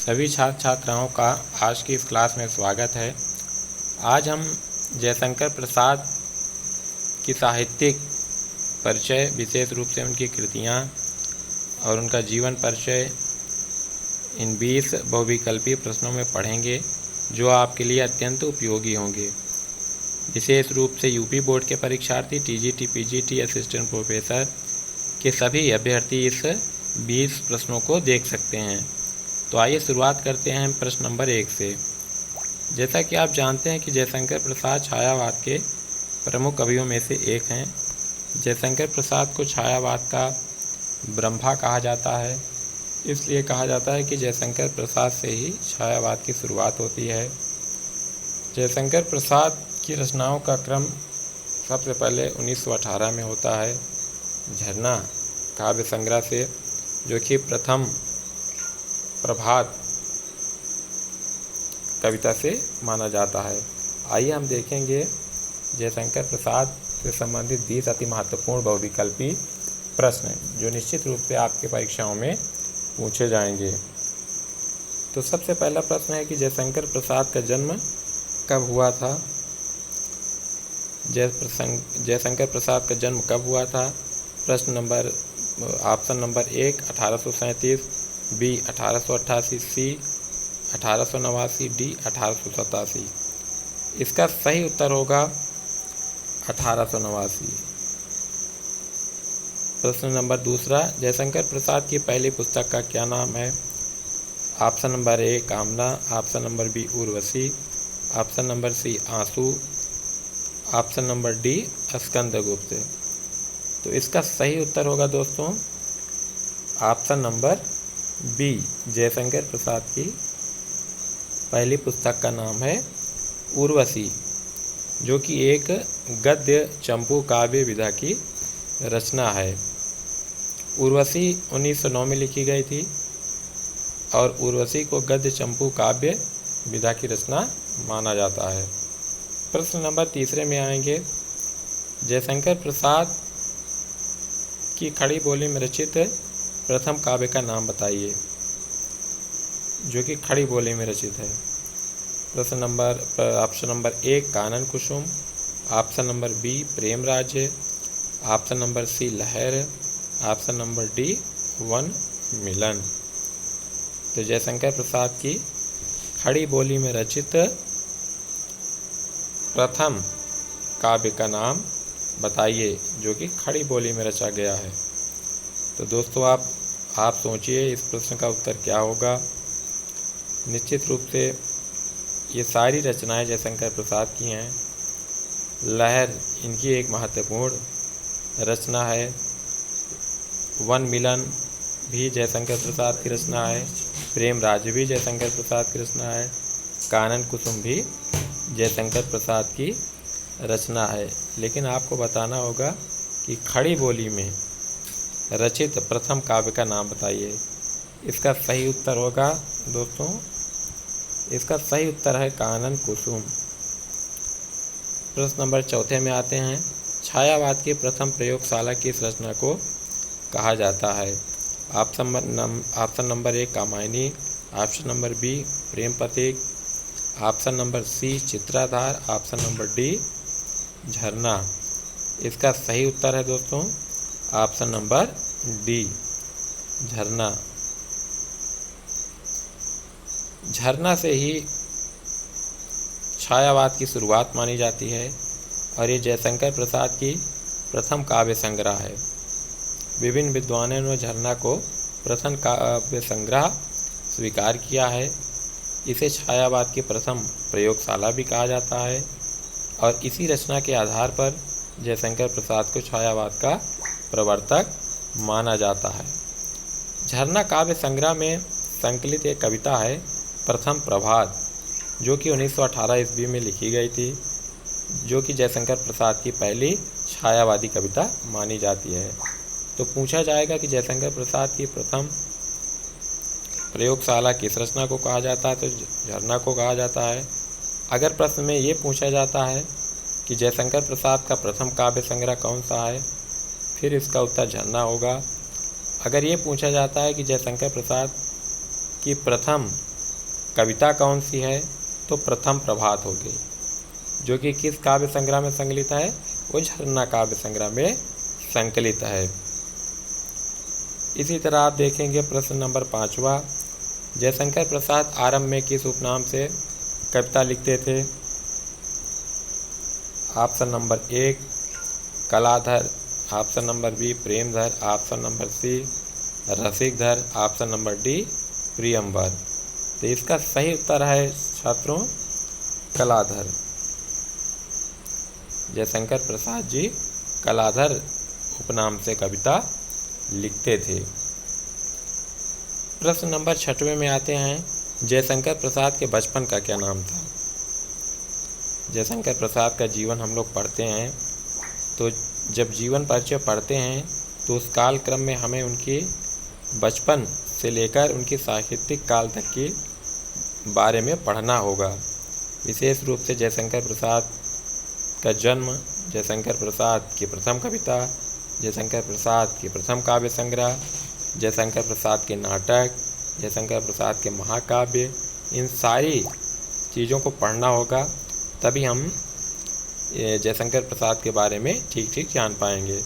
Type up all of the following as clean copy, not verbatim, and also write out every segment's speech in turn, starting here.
सभी छात्र छात्राओं का आज की इस क्लास में स्वागत है। आज हम जयशंकर प्रसाद की साहित्यिक परिचय, विशेष रूप से उनकी कृतियाँ और उनका जीवन परिचय इन 20 बहुविकल्पीय प्रश्नों में पढ़ेंगे, जो आपके लिए अत्यंत उपयोगी होंगे। विशेष रूप से यूपी बोर्ड के परीक्षार्थी, टीजीटी, पीजीटी, असिस्टेंट प्रोफेसर के सभी अभ्यर्थी इस 20 प्रश्नों को देख सकते हैं। तो आइए शुरुआत करते हैं प्रश्न नंबर 1 से। जैसा कि आप जानते हैं कि जयशंकर प्रसाद छायावाद के प्रमुख कवियों में से एक हैं। जयशंकर प्रसाद को छायावाद का ब्रह्मा कहा जाता है। इसलिए कहा जाता है कि जयशंकर प्रसाद से ही छायावाद की शुरुआत होती है। जयशंकर प्रसाद की रचनाओं का क्रम सबसे पहले 1918 में होता है, झरना काव्य संग्रह से, जो कि प्रथम प्रभात कविता से माना जाता है। आइए हम देखेंगे जयशंकर प्रसाद से संबंधित 20 अति महत्वपूर्ण बहुविकल्पी प्रश्न, जो निश्चित रूप से आपके परीक्षाओं में पूछे जाएंगे। तो सबसे पहला प्रश्न है कि जयशंकर प्रसाद का जन्म कब हुआ था। जयशंकर प्रसाद का जन्म कब हुआ था? ऑप्शन नंबर 1 1837, बी 1888, सी 1889, डी 1887। इसका सही उत्तर होगा 1889। प्रश्न नंबर 2, जयशंकर प्रसाद की पहली पुस्तक का क्या नाम है? Option number 1 Kamna, option number B Urvashi, option number C Aansu, option number D Skandagupta. तो इसका सही उत्तर होगा दोस्तों option number B. Jaishankar Prasad की पहली पुस्तक का नाम है उर्वशी, जो कि एक गद्य चंपू काव्य विधा की रचना है। उर्वशी 1909 में लिखी गई थी और उर्वशी को गद्य चंपू काव्य विधा की रचना माना जाता है। प्रश्न नंबर 3 में आएंगे। जयशंकर प्रसाद की खड़ी बोली में रचित प्रथम काव्य का नाम बताइए, जो कि खड़ी बोली में रचित है। ऑप्शन नंबर 1 कानन कुसुम, ऑप्शन नंबर बी प्रेम राज्य, ऑप्शन नंबर सी लहर, option number D Van Milan. तो जयशंकर प्रसाद की खड़ी बोली में रचित प्रथम काव्य का नाम बताइए, जो कि खड़ी बोली में रचा गया है। तो दोस्तों आप सोचिए इस प्रश्न का उत्तर क्या होगा। निश्चित रूप से ये सारी रचनाएं जयशंकर प्रसाद की हैं। लहर इनकी एक महत्वपूर्ण रचना है। वन मिलन भी जयशंकर प्रसाद की रचना है। प्रेम राज्य भी जयशंकर प्रसाद की रचना है। कानन कुसुम भी जयशंकर प्रसाद की रचना है। लेकिन आपको बताना होगा कि खड़ी बोली में रचित प्रथम काव्य का नाम बताइए। इसका सही उत्तर होगा दोस्तों, इसका सही उत्तर है कानन कुसुम। प्रश्न नंबर 4 में आते हैं। छायावाद की प्रथम प्रयोगशाला किस रचना को कहा जाता है? Option number 1 Kamayani, option number B Prem Pratik, option number C Chitradhar, option number D Jharna. इसका सही उत्तर है दोस्तों ऑप्शन नंबर डी झरना। झरना से ही छायावाद की शुरुआत मानी जाती है और ये जयशंकर प्रसाद की प्रथम काव्य संग्रह है। विभिन्न विद्वानों ने झरना को प्रथम काव्य संग्रह स्वीकार किया है। इसे छायावाद की प्रथम प्रयोगशाला भी कहा जाता है और इसी रचना के आधार पर जयशंकर प्रसाद को छायावाद का प्रवर्तक माना जाता है। झरना काव्य संग्रह में संकलित एक कविता है प्रथम प्रभात, जो कि 1918 ईस्वी में लिखी गई थी, जो कि जयशंकर प्रसाद की पहली छायावादी कविता मानी जाती है। तो पूछा जाएगा कि जयशंकर प्रसाद की प्रथम प्रयोगशाला किस रचना को कहा जाता है? तो झरना को कहा जाता है। अगर प्रश्न में ये पूछा जाता है कि जयशंकर प्रसाद का प्रथम काव्य संग्रह कौन सा है, फिर इसका उत्तर झरना होगा। अगर ये पूछा जाता है कि जयशंकर प्रसाद की प्रथम कविता कौन सी है? तो प्रथम प्रभात हो गई, जो कि किस काव्य संग्रह में संकलित है? वो झरना काव्य संग्रह में संकलित है। इसी तरह आप देखेंगे प्रश्न नंबर 5वां, जयशंकर प्रसाद आरंभ में किस उपनाम से कविता लिखते थे? Option number 1 Kaladhar, option number B Premdhar, option number C Rasikdhar, option number D Priyamvar. तो इसका सही उत्तर है छात्रों कलाधर। जयशंकर प्रसाद जी कलाधर उपनाम से कविता लिखते थे। प्रश्न नंबर 6वें में आते हैं, जयशंकर प्रसाद के बचपन का क्या नाम था? जयशंकर प्रसाद का जीवन हम लोग पढ़ते हैं, तो जब जीवन परिचय पढ़ते हैं तो उस काल क्रम में हमें उनके बचपन से लेकर उनकी साहित्यिक काल तक के बारे में पढ़ना होगा। विशेष रूप से जयशंकर प्रसाद का जन्म, जयशंकर प्रसाद की प्रथम कविता, जयशंकर प्रसाद की प्रथम काव्य संग्रह, जयशंकर प्रसाद के नाटक, जयशंकर प्रसाद के महाकाव्य, इन सारी चीज़ों को पढ़ना होगा, तभी हम जयशंकर प्रसाद के बारे में ठीक ठीक जान पाएंगे।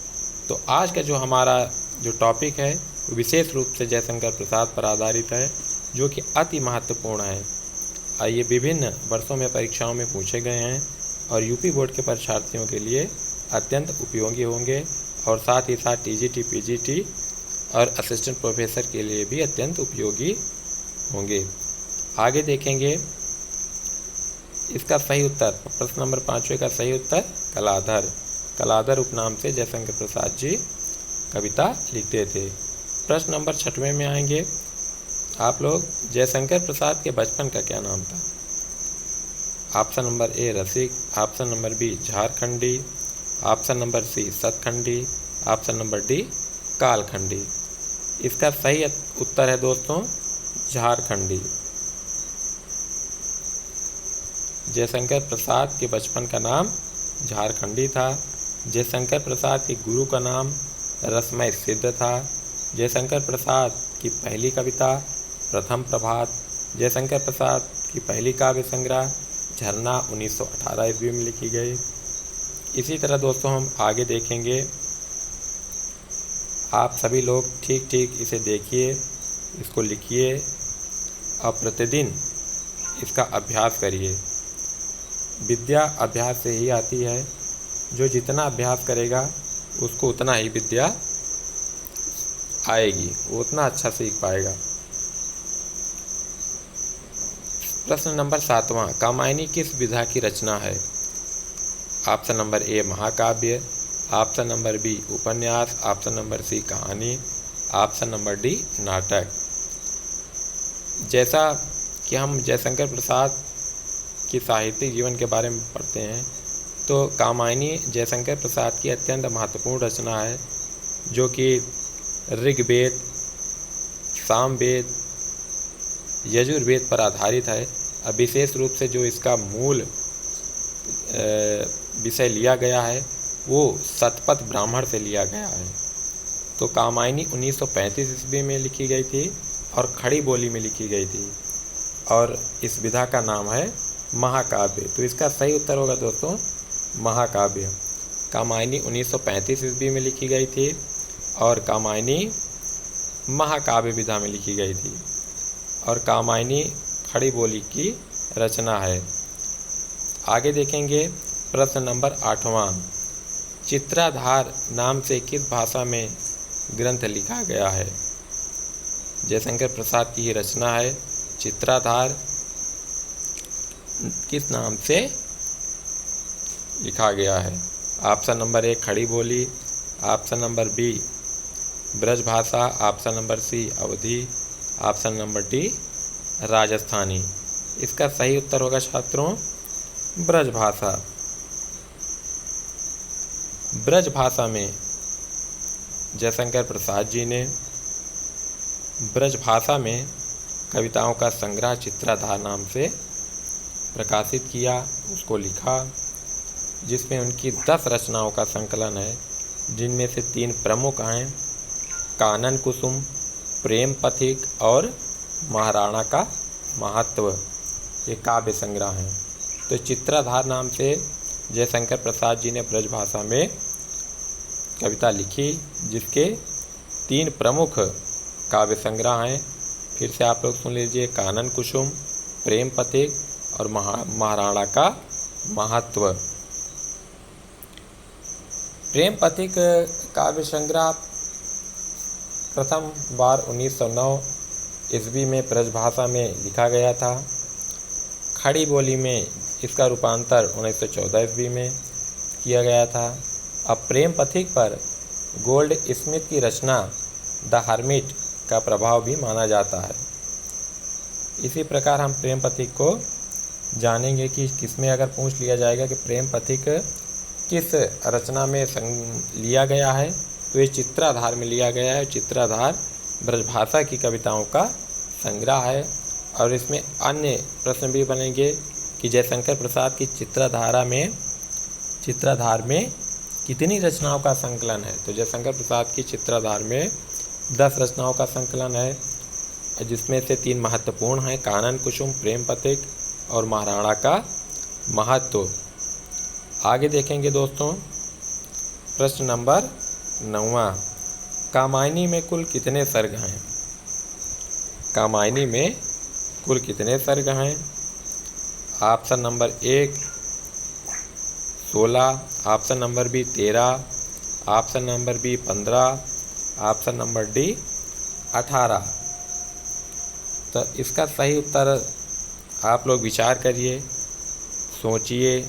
तो आज का जो हमारा जो टॉपिक है वो विशेष रूप से जयशंकर प्रसाद पर आधारित है, जो कि अति महत्वपूर्ण है। ये विभिन्न वर्षों में परीक्षाओं में पूछे गए हैं और यूपी बोर्ड के परीक्षार्थियों के लिए अत्यंत उपयोगी होंगे, और साथ ही साथ टीजीटी, पीजीटी और असिस्टेंट प्रोफेसर के लिए भी अत्यंत उपयोगी होंगे। आगे देखेंगे इसका सही उत्तर, प्रश्न नंबर 5वें का सही उत्तर कलाधर। कलाधर उपनाम से जयशंकर प्रसाद जी कविता लिखते थे। प्रश्न नंबर 6वें में आएंगे आप लोग, जयशंकर प्रसाद के बचपन का क्या नाम था? Option number A Rasik, option number B Jharkhandi, option number C Satkhandi, option number D Kalkhandi. इसका सही उत्तर है दोस्तों झारखंडी। जयशंकर प्रसाद के बचपन का नाम झारखंडी था। जयशंकर प्रसाद के गुरु का नाम रसमय सिद्ध था। जयशंकर प्रसाद की पहली कविता प्रथम प्रभात, जयशंकर प्रसाद की पहली काव्य संग्रह झरना 1918 ईस्वी में लिखी गई। इसी तरह दोस्तों हम आगे देखेंगे, आप सभी लोग ठीक ठीक इसे देखिए, इसको लिखिए और प्रतिदिन इसका अभ्यास करिए। विद्या अभ्यास से ही आती है, जो जितना अभ्यास करेगा उसको उतना ही विद्या आएगी, वो उतना अच्छा सीख पाएगा। प्रश्न नंबर 7वां, कामायनी किस विधा की रचना है? ऑप्शन नंबर ए महाकाव्य, ऑप्शन नंबर बी उपन्यास, ऑप्शन नंबर सी कहानी, ऑप्शन नंबर डी नाटक। जैसा कि हम जयशंकर प्रसाद की साहित्यिक जीवन के बारे में पढ़ते हैं, तो कामायनी जयशंकर प्रसाद की अत्यंत महत्वपूर्ण रचना है, जो कि ऋग्वेद, सामवेद, यजुर्वेद पर आधारित है। अब विशेष रूप से जो इसका मूल विषय लिया गया है वो शतपथ ब्राह्मण से लिया गया है। तो कामायनी 1935 ईस्वी में लिखी गई थी और खड़ी बोली में लिखी गई थी, और इस विधा का नाम है महाकाव्य। तो इसका सही उत्तर होगा दोस्तों महाकाव्य। कामायनी 1935 ईस्वी में लिखी गई थी और कामायनी महाकाव्य विधा में लिखी गई थी, और कामायनी खड़ी बोली की रचना है। आगे देखेंगे प्रश्न नंबर 8वां, चित्राधार नाम से किस भाषा में ग्रंथ लिखा गया है? जयशंकर प्रसाद की ही रचना है। चित्राधार किस नाम से लिखा गया है? ऑप्शन नंबर ए खड़ी बोली, ऑप्शन नंबर बी ब्रज भाषा, ऑप्शन नंबर सी अवधी, ऑप्शन नंबर डी राजस्थानी। इसका सही उत्तर होगा छात्रों ब्रज भाषा। ब्रज भाषा में जयशंकर प्रसाद जी ने ब्रज भाषा में कविताओं का संग्रह चित्राधार नाम से प्रकाशित किया, उसको लिखा, जिसमें उनकी 10 रचनाओं का संकलन है, जिनमें से 3 प्रमुख हैं, कानन कुसुम, प्रेम पथिक और महाराणा का महत्व, ये काव्य संग्रह हैं। तो चित्राधार नाम से जयशंकर प्रसाद जी ने ब्रजभाषा में कविता लिखी, जिसके 3 प्रमुख काव्य संग्रह हैं। फिर से आप लोग सुन लीजिए, कानन कुसुम, प्रेम पथिक और महाराणा का महत्व। प्रेम पथिक काव्य संग्रह प्रथम बार 1909 ईस्वी में ब्रजभाषा में लिखा गया था। खड़ी बोली में इसका रूपांतर 1914 ईस्वी में किया गया था। अब प्रेम पथिक पर गोल्ड स्मिथ की रचना द हर्मिट का प्रभाव भी माना जाता है। इसी प्रकार हम प्रेम पथिक को जानेंगे कि किसमें अगर पूछ लिया जाएगा कि प्रेम पथिक किस रचना में लिया गया है, तो ये चित्राधार में लिया गया है। चित्राधार ब्रजभाषा की कविताओं का संग्रह है। और इसमें अन्य प्रश्न भी बनेंगे कि जयशंकर प्रसाद की चित्राधार में कितनी रचनाओं का संकलन है। तो जयशंकर प्रसाद की चित्राधार में 10 रचनाओं का संकलन है, जिसमें से 3 महत्वपूर्ण हैं, कानन कुसुम, प्रेम पथिक और महाराणा का महत्व। आगे देखेंगे दोस्तों, प्रश्न नंबर 9। कामायनी में कुल कितने सर्ग हैं? कामायनी में कुल कितने सर्ग हैं? Option number 1 16, option number B 13, option number B 15, option number D 18। तो इसका सही उत्तर आप लोग विचार करिए, सोचिए,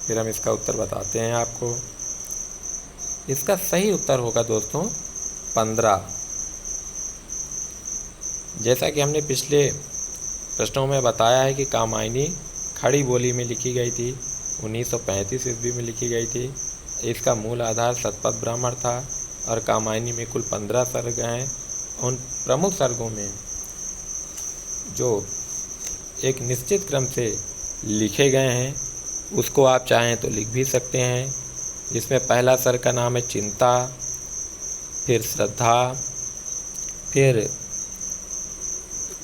फिर हम इसका उत्तर बताते हैं आपको। इसका सही उत्तर होगा दोस्तों 15। जैसा कि हमने पिछले प्रश्नों में बताया है कि कामायनी खड़ी बोली में लिखी गई थी, 1935 ईस्वी में लिखी गई थी। इसका मूल आधार शतपथ ब्राह्मण था और कामायनी में कुल 15 सर्ग हैं। उन प्रमुख सर्गों में जो एक निश्चित क्रम से लिखे गए हैं, उसको आप चाहें तो लिख भी सकते हैं। इसमें पहला सर्ग का नाम है चिंता, फिर श्रद्धा, फिर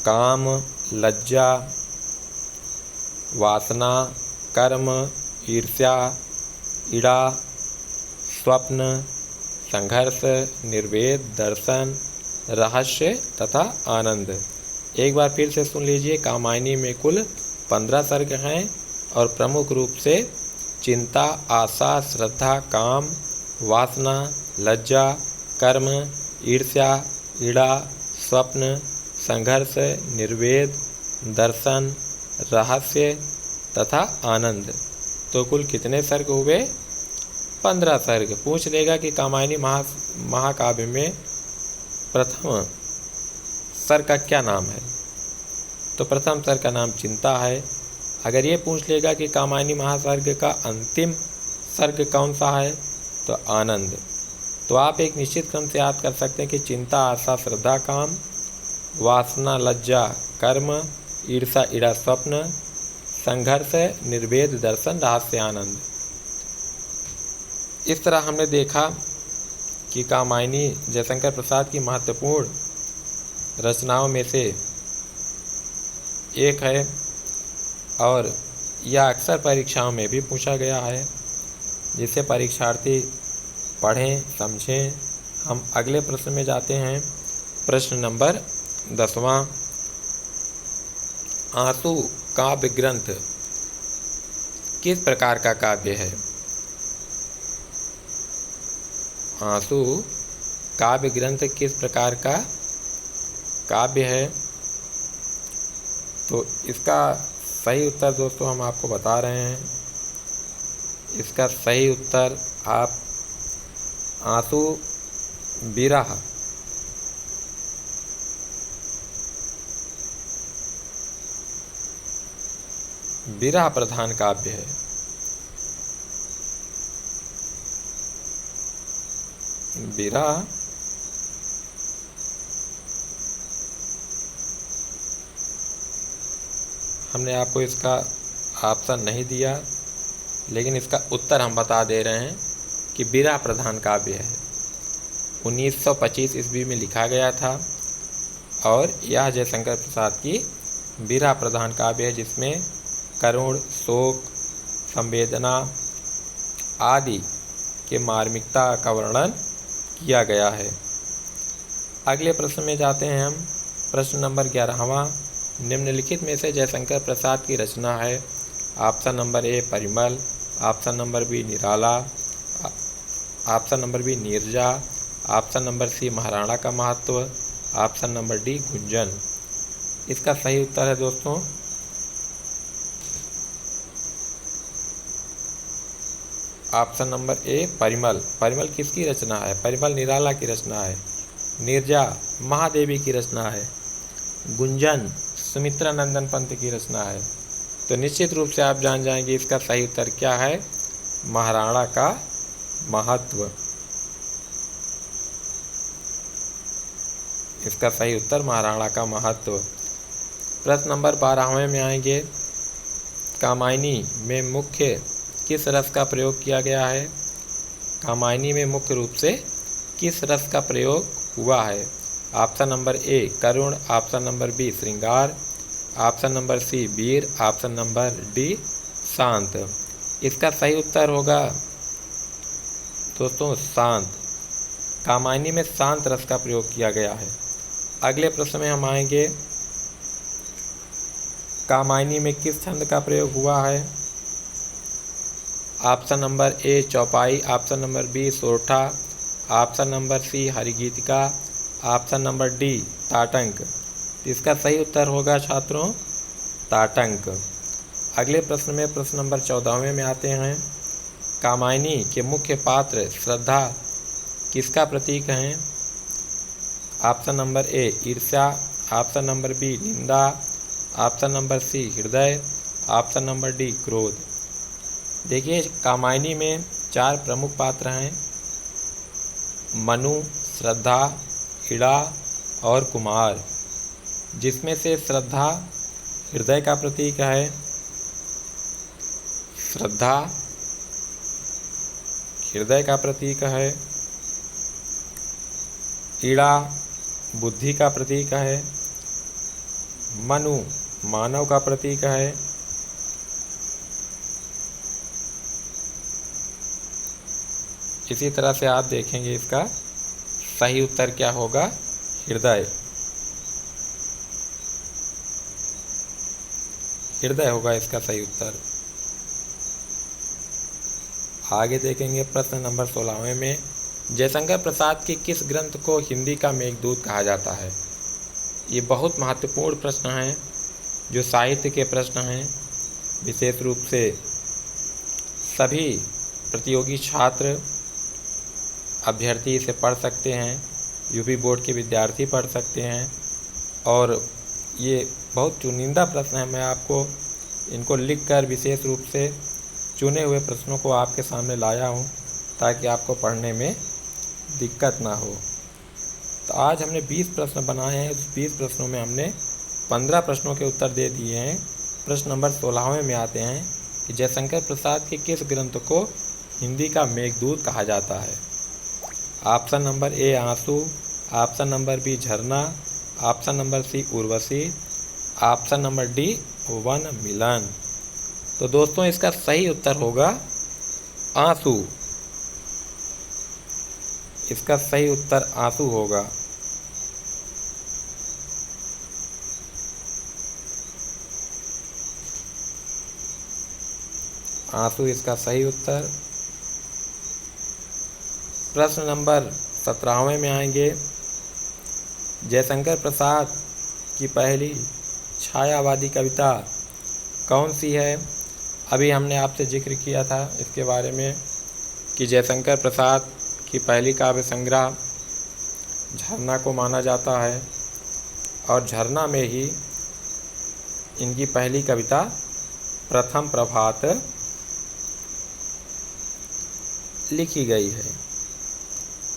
काम, लज्जा, वासना, कर्म, ईर्ष्या, इड़ा, स्वप्न, संघर्ष, निर्वेद, दर्शन, रहस्य तथा आनंद। एक बार फिर से सुन लीजिए, कामायनी में कुल 15 सर्ग हैं और प्रमुख रूप से चिंता, आशा, श्रद्धा, काम, वासना, लज्जा, कर्म, ईर्ष्या, इड़ा, स्वप्न, संघर्ष, निर्वेद, दर्शन, रहस्य तथा आनंद। तो कुल कितने सर्ग हुए? 15 सर्ग। पूछ लेगा कि कामायनी महाकाव्य में प्रथम सर्ग का क्या नाम है, तो प्रथम सर्ग का नाम चिंता है। अगर ये पूछ लेगा कि कामायनी महासर्ग का अंतिम सर्ग कौन सा है, तो आनंद। तो आप एक निश्चित क्रम से याद कर सकते हैं कि चिंता, आशा, श्रद्धा, काम, वासना, लज्जा, कर्म, ईर्षा, इड़ा, स्वप्न, संघर्ष, निर्वेद, दर्शन, रहस्य, आनंद। इस तरह हमने देखा कि कामायनी जयशंकर प्रसाद की महत्वपूर्ण रचनाओं में से एक है और यह अक्सर परीक्षाओं में भी पूछा गया है, जिसे परीक्षार्थी पढ़ें, समझें। हम अगले प्रश्न में जाते हैं। प्रश्न नंबर 10वां। आंसू काव्य ग्रंथ किस प्रकार का काव्य है? आंसू काव्य ग्रंथ किस प्रकार का काव्य है? तो इसका सही उत्तर दोस्तों हम आपको बता रहे हैं। इसका सही उत्तर आप आंसू विरह विरह प्रधान काव्य है। विरह हमने आपको इसका ऑप्शन नहीं दिया, लेकिन इसका उत्तर हम बता दे रहे हैं कि विरह प्रधान काव्य है। 1925 ईस्वी में लिखा गया था और यह जयशंकर प्रसाद की विरह प्रधान काव्य है, जिसमें करुण, शोक, संवेदना आदि के मार्मिकता का वर्णन किया गया है। अगले प्रश्न में जाते हैं हम। प्रश्न नंबर 11वां, निम्नलिखित में से जयशंकर प्रसाद की रचना है। Option number A Parimal, option number B Nirala, option number B Neerja, option number C Maharana का महत्व, ऑप्शन नंबर डी गुंजन। इसका सही उत्तर है दोस्तों option number A Parimal. Parimal किसकी रचना है? परिमल निराला की रचना है। नीरजा महादेवी की रचना है। गुंजन सुमित्रा नंदन पंत की रचना है। तो निश्चित रूप से आप जान जाएंगे इसका सही उत्तर क्या है, महाराणा का महत्व। इसका सही उत्तर महाराणा का महत्व। प्रश्न नंबर 12वें में आएंगे। कामायनी में मुख्य किस रस का प्रयोग किया गया है? कामायनी में मुख्य रूप से किस रस का प्रयोग हुआ है? ऑप्शन नंबर ए करुण, ऑप्शन नंबर बी श्रृंगार, ऑप्शन नंबर सी वीर, ऑप्शन नंबर डी शांत। इसका सही उत्तर होगा दोस्तों शांत। कामायनी में शांत रस का प्रयोग किया गया है। अगले प्रश्न में हम आएंगे। कामायनी में किस छंद का प्रयोग हुआ है? ऑप्शन नंबर ए चौपाई, ऑप्शन नंबर बी सोरठा, ऑप्शन नंबर सी हरिगीतिका, ऑप्शन नंबर डी ताटंक। इसका सही उत्तर होगा छात्रों ताटंक। अगले प्रश्न में प्रश्न नंबर 14वें में आते हैं। कामायनी के मुख्य पात्र श्रद्धा किसका प्रतीक हैं? ऑप्शन नंबर ए ईर्ष्या, ऑप्शन नंबर बी निंदा, ऑप्शन नंबर सी हृदय, ऑप्शन नंबर डी क्रोध। देखिए कामायनी में 4 प्रमुख पात्र हैं, मनु, श्रद्धा, इड़ा और कुमार, जिसमें से श्रद्धा हृदय का प्रतीक है। श्रद्धा हृदय का प्रतीक है। इड़ा बुद्धि का प्रतीक है। मनु मानव का प्रतीक है। इसी तरह से आप देखेंगे इसका सही उत्तर क्या होगा, हृदय। हृदय होगा इसका सही उत्तर। आगे देखेंगे प्रश्न नंबर 16वें में। जयशंकर प्रसाद के किस ग्रंथ को हिंदी का मेघदूत कहा जाता है? ये बहुत महत्वपूर्ण प्रश्न हैं, जो साहित्य के प्रश्न हैं। विशेष रूप से सभी प्रतियोगी छात्र अभ्यर्थी इसे पढ़ सकते हैं, यूपी बोर्ड के विद्यार्थी पढ़ सकते हैं, और ये बहुत चुनिंदा प्रश्न है। मैं आपको इनको लिखकर विशेष रूप से चुने हुए प्रश्नों को आपके सामने लाया हूँ, ताकि आपको पढ़ने में दिक्कत ना हो। तो आज हमने 20 प्रश्न बनाए हैं। उस 20 प्रश्नों में हमने 15 प्रश्नों के उत्तर दे दिए हैं। प्रश्न नंबर 16वें में आते हैं कि जयशंकर प्रसाद के किस ग्रंथ को हिंदी का मेघदूत कहा जाता है? Option number A Aansoo, option number B Jharna, option number C Urvashi, option number D Van Milan. तो दोस्तों इसका सही उत्तर होगा आंसू। इसका सही उत्तर आंसू होगा। आंसू इसका सही उत्तर। प्रश्न नंबर 17वें में आएंगे। जयशंकर प्रसाद की पहली छायावादी कविता कौन सी है? अभी हमने आपसे जिक्र किया था इसके बारे में कि जयशंकर प्रसाद की पहली काव्य संग्रह झरना को माना जाता है, और झरना में ही इनकी पहली कविता प्रथम प्रभात लिखी गई है।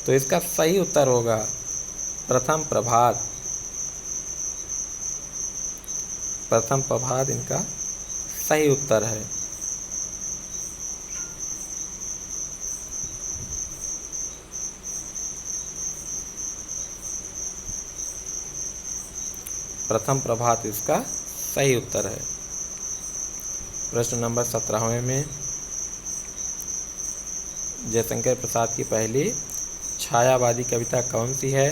तो इसका सही उत्तर होगा प्रथम प्रभात। प्रथम प्रभात इनका सही उत्तर है। प्रथम प्रभात इसका सही उत्तर है। प्रश्न नंबर 17वें में जयशंकर प्रसाद की पहली छायावादी कविता कौन सी है?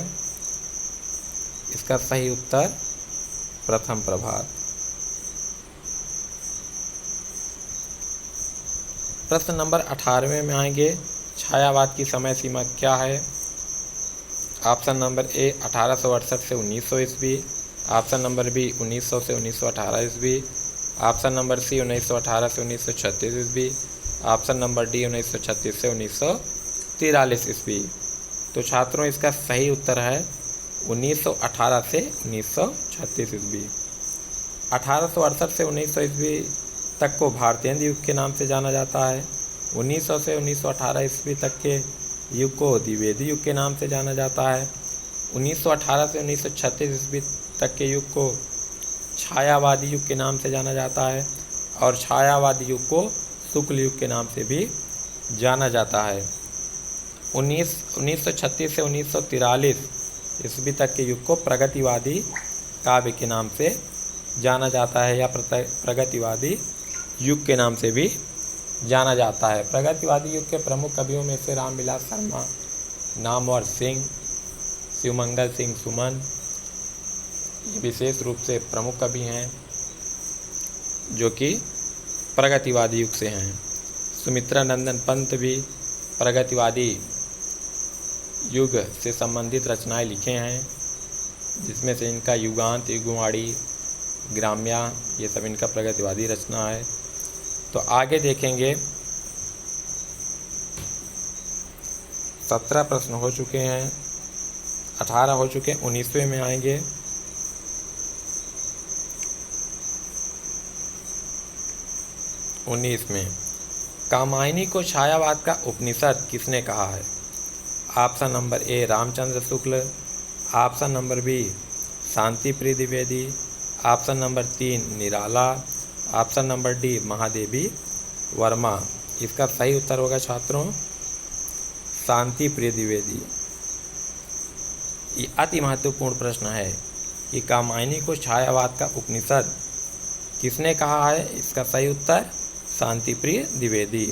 इसका सही उत्तर प्रथम प्रभात। प्रश्न नंबर 18वें में आएंगे, छायावाद की समय सीमा क्या है? ऑप्शन नंबर ए 1868 से 1900 ईस्वी, ऑप्शन नंबर बी 1900 से 1918 ईस्वी, ऑप्शन नंबर सी 1918 से 1936 ईस्वी, ऑप्शन नंबर डी 1936 से 1943 ईस्वी। तो छात्रों इसका सही उत्तर है 1918 से 1936 ईस्वी। 1868 से 1900 ईस्वी तक को भारतीय युग के नाम से जाना जाता है। 1900 से 1918 ईस्वी तक के युग को द्विवेदी युग के नाम से जाना जाता है। 1918 से 1936 ईस्वी तक के युग को छायावादी युग के नाम से जाना जाता है और छायावादी युग को शुक्ल युग के नाम से भी जाना जाता है। 1936 से 1943 ईस्वी तक के युग को प्रगतिवादी काव्य के नाम से जाना जाता है या प्रगतिवादी युग के नाम से भी जाना जाता है। प्रगतिवादी युग के प्रमुख कवियों में से रामविलास शर्मा, नामवर सिंह, शिवमंगल सिंह सुमन ये विशेष रूप से प्रमुख कवि हैं जो कि प्रगतिवादी युग से हैं। सुमित्रा नंदन पंत भी प्रगतिवादी युग से संबंधित रचनाएं लिखे हैं, जिसमें से इनका युगांत, युगवाणी, ग्राम्या ये सब इनका प्रगतिवादी रचना है। तो आगे देखेंगे 17 प्रश्न हो चुके हैं, 18 हो चुके हैं, 19वें में आएंगे। 19 में कामायनी को छायावाद का उपनिषद किसने कहा है? Option number A Ramchandra Shukla, option number B Shanti Priya Dwivedi, option number 3 Nirala, option number D Mahadevi Verma. इसका सही उत्तर होगा छात्रों शांति प्रिय द्विवेदी। ये अति महत्वपूर्ण प्रश्न है कि कामायनी को छायावाद का उपनिषद किसने कहा है? इसका सही उत्तर शांति प्रिय द्विवेदी।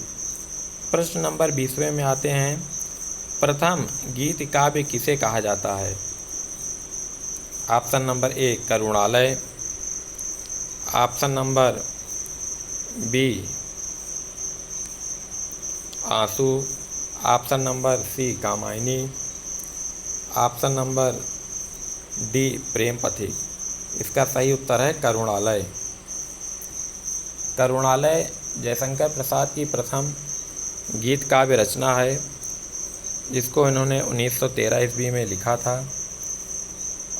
प्रश्न नंबर 20वें में आते हैं, प्रथम गीत काव्य किसे कहा जाता है? Option number A Karunalay, option number B Aansoo, option number C Kamayani, option number D Prem Pathik. इसका सही उत्तर है करुणालय। करुणालय जयशंकर प्रसाद की प्रथम गीत काव्य रचना है, जिसको इन्होंने 1913 ईस्वी में लिखा था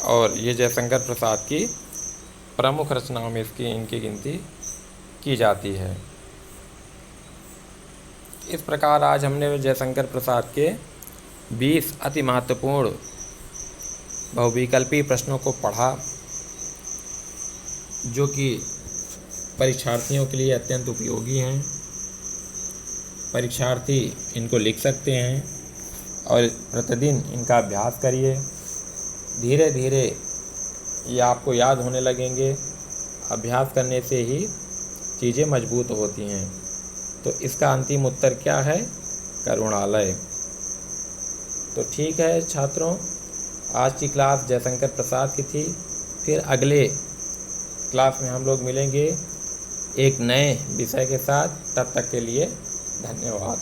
और ये जयशंकर प्रसाद की प्रमुख रचनाओं में इनकी गिनती की जाती है। इस प्रकार आज हमने जयशंकर प्रसाद के 20 अति महत्वपूर्ण बहुविकल्पी प्रश्नों को पढ़ा, जो कि परीक्षार्थियों के लिए अत्यंत उपयोगी हैं। परीक्षार्थी इनको लिख सकते हैं और प्रतिदिन इनका अभ्यास करिए। धीरे धीरे ये आपको याद होने लगेंगे। अभ्यास करने से ही चीज़ें मजबूत होती हैं। तो इसका अंतिम उत्तर क्या है? करुणालय। तो ठीक है छात्रों, आज की क्लास जयशंकर प्रसाद की थी। फिर अगले क्लास में हम लोग मिलेंगे एक नए विषय के साथ। तब तक के लिए धन्यवाद।